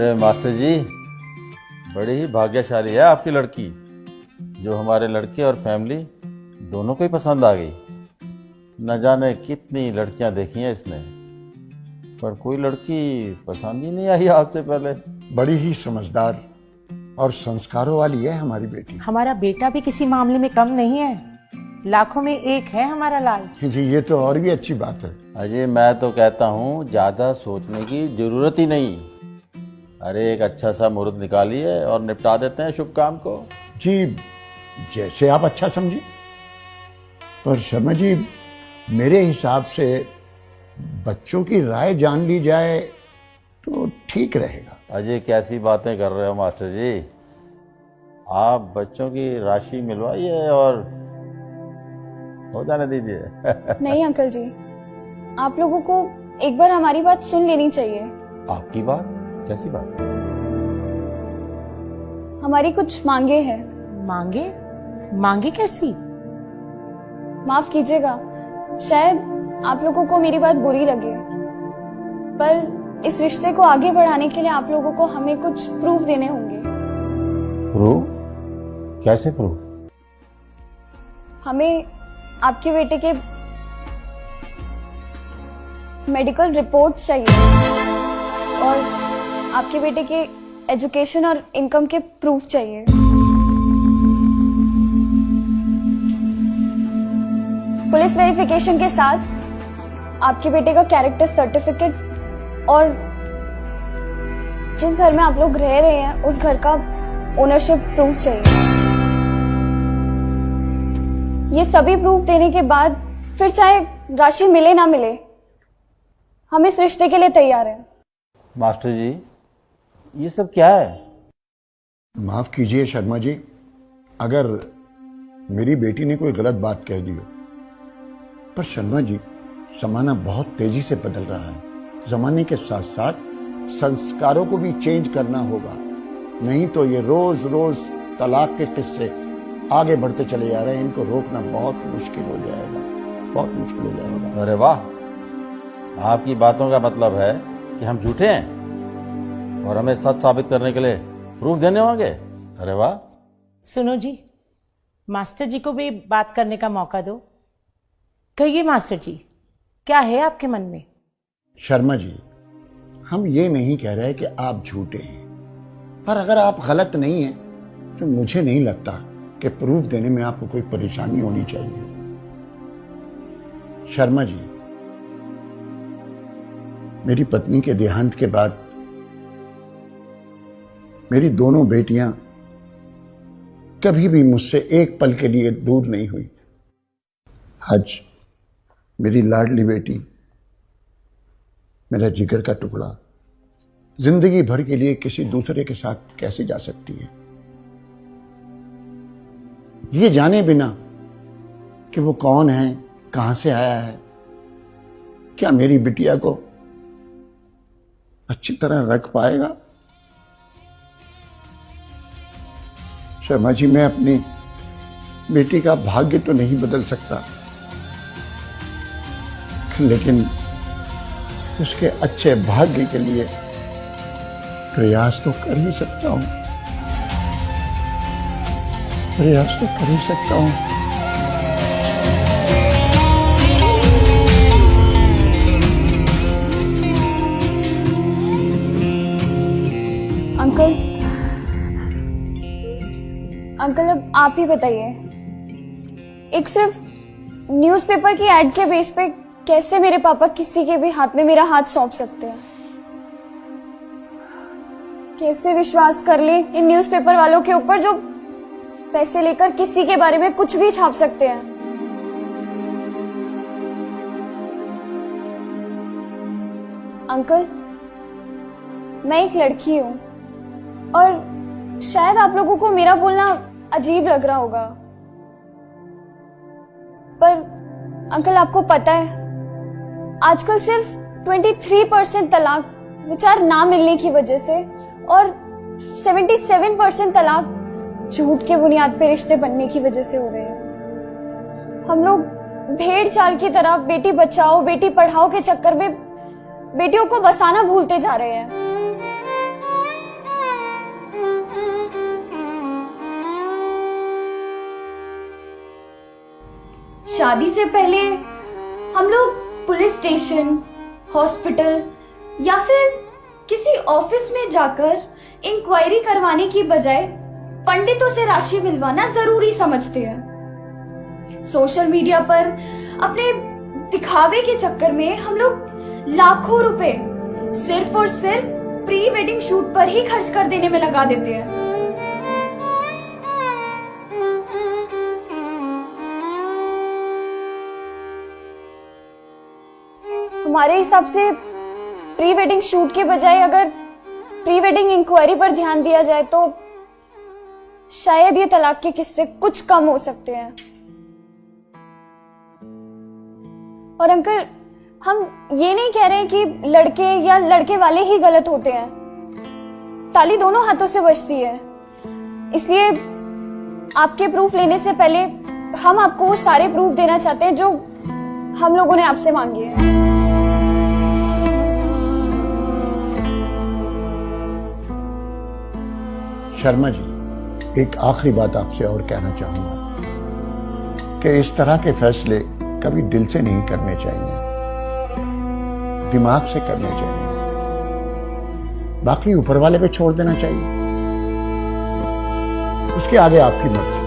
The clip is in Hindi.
अरे मास्टर जी, बड़ी ही भाग्यशाली है आपकी लड़की, जो हमारे लड़के और फैमिली दोनों को ही पसंद आ गई। न जाने कितनी लड़कियां देखी हैं इसने, पर कोई लड़की पसंद ही नहीं आई आपसे पहले। बड़ी ही समझदार और संस्कारों वाली है हमारी बेटी। हमारा बेटा भी किसी मामले में कम नहीं है, लाखों में एक है हमारा लाल। जी, ये तो और भी अच्छी बात है। अजय, मैं तो कहता हूँ ज्यादा सोचने की जरूरत ही नहीं। अरे एक अच्छा सा मुहूर्त निकालिए और निपटा देते हैं शुभ काम को। जी, जैसे आप अच्छा समझे। पर शर्मा जी, मेरे हिसाब से बच्चों की राय जान ली जाए तो ठीक रहेगा। अजय, कैसी बातें कर रहे हो मास्टर जी। आप बच्चों की राशि मिलवाइए और हो जाने दीजिए। नहीं अंकल जी, आप लोगों को एक बार हमारी बात सुन लेनी चाहिए। आपकी बात? कैसी बात? हमारी कुछ मांगे हैं। मांगे? मांगे कैसी? माफ कीजिएगा, शायद आप लोगों को मेरी बात बुरी लगे, पर इस रिश्ते को आगे बढ़ाने के लिए आप लोगों को हमें कुछ प्रूफ देने होंगे। प्रूफ? कैसे प्रूफ? हमें आपके बेटे के मेडिकल रिपोर्ट्स चाहिए और आपके बेटे के एजुकेशन और इनकम के प्रूफ चाहिए। पुलिस वेरिफिकेशन के साथ आपके बेटे का कैरेक्टर सर्टिफिकेट और जिस घर में आप लोग रह रहे हैं उस घर का ओनरशिप प्रूफ चाहिए। ये सभी प्रूफ देने के बाद फिर चाहे राशि मिले ना मिले, हम इस रिश्ते के लिए तैयार हैं। मास्टर जी, ये सब क्या है? माफ कीजिए शर्मा जी, अगर मेरी बेटी ने कोई गलत बात कह दी हो, पर शर्मा जी, जमाना बहुत तेजी से बदल रहा है। जमाने के साथ साथ संस्कारों को भी चेंज करना होगा, नहीं तो ये रोज रोज तलाक के किस्से आगे बढ़ते चले जा रहे हैं। इनको रोकना बहुत मुश्किल हो जाएगा, बहुत मुश्किल हो जाएगा। अरे वाह, आपकी बातों का मतलब है कि हम झूठे हैं और हमें सच साबित करने के लिए प्रूफ देने होंगे। अरे वाह। सुनो जी, मास्टर जी को भी बात करने का मौका दो। कहिए मास्टर जी, क्या है आपके मन में? शर्मा जी, हम ये नहीं कह रहे कि आप झूठे हैं, पर अगर आप गलत नहीं हैं तो मुझे नहीं लगता कि प्रूफ देने में आपको कोई परेशानी होनी चाहिए। शर्मा जी, मेरी पत्नी के देहांत के बाद मेरी दोनों बेटियां कभी भी मुझसे एक पल के लिए दूर नहीं हुई। आज मेरी लाडली बेटी, मेरा जिगर का टुकड़ा, जिंदगी भर के लिए किसी दूसरे के साथ कैसे जा सकती है, ये जाने बिना कि वो कौन है, कहां से आया है, क्या मेरी बिटिया को अच्छी तरह रख पाएगा? शर्मा जी, मैं अपनी बेटी का भाग्य तो नहीं बदल सकता, लेकिन उसके अच्छे भाग्य के लिए प्रयास तो कर ही सकता हूं, प्रयास तो कर ही सकता हूं। अंकल, अंकल अब आप ही बताइए, एक सिर्फ न्यूज़पेपर की एड के बेस पे कैसे मेरे पापा किसी के भी हाथ में मेरा हाथ सौंप सकते हैं? कैसे विश्वास कर ले इन न्यूज़पेपर वालों के ऊपर जो पैसे लेकर किसी के बारे में कुछ भी छाप सकते हैं? अंकल, मैं एक लड़की हूं और शायद आप लोगों को मेरा बोलना अजीब लग रहा होगा, पर अंकल आपको पता है आजकल सिर्फ 23% तलाक विचार ना मिलने की वजह से और 77% तलाक झूठ के बुनियाद पे रिश्ते बनने की वजह से हो रहे हैं। हम लोग भेड़ चाल की तरह बेटी बचाओ बेटी पढ़ाओ के चक्कर में बेटियों को बसाना भूलते जा रहे हैं। शादी से पहले हम लोग पुलिस स्टेशन, हॉस्पिटल या फिर किसी ऑफिस में जाकर इंक्वायरी करवाने की बजाय पंडितों से राशि मिलवाना जरूरी समझते हैं। सोशल मीडिया पर अपने दिखावे के चक्कर में हम लोग लाखों रुपए सिर्फ और सिर्फ प्री वेडिंग शूट पर ही खर्च कर देने में लगा देते हैं। हमारे हिसाब से प्री वेडिंग शूट के बजाय अगर प्री वेडिंग इंक्वायरी पर ध्यान दिया जाए तो शायद ये तलाक के किस्से कुछ कम हो सकते हैं। और अंकल, हम ये नहीं कह रहे हैं कि लड़के या लड़के वाले ही गलत होते हैं। ताली दोनों हाथों से बजती है। इसलिए आपके प्रूफ लेने से पहले हम आपको वो सारे प्रूफ देना चाहते हैं जो हम लोगों ने आपसे मांगे हैं। शर्मा जी, एक आखिरी बात आपसे और कहना चाहूंगा कि इस तरह के fैसले कभी दिल से नहीं करने चाहिए, दिमाग से करने चाहिए, बाकी ऊपर वाले पे छोड़ देना चाहिए। उसके आगे आपकी मर्जी।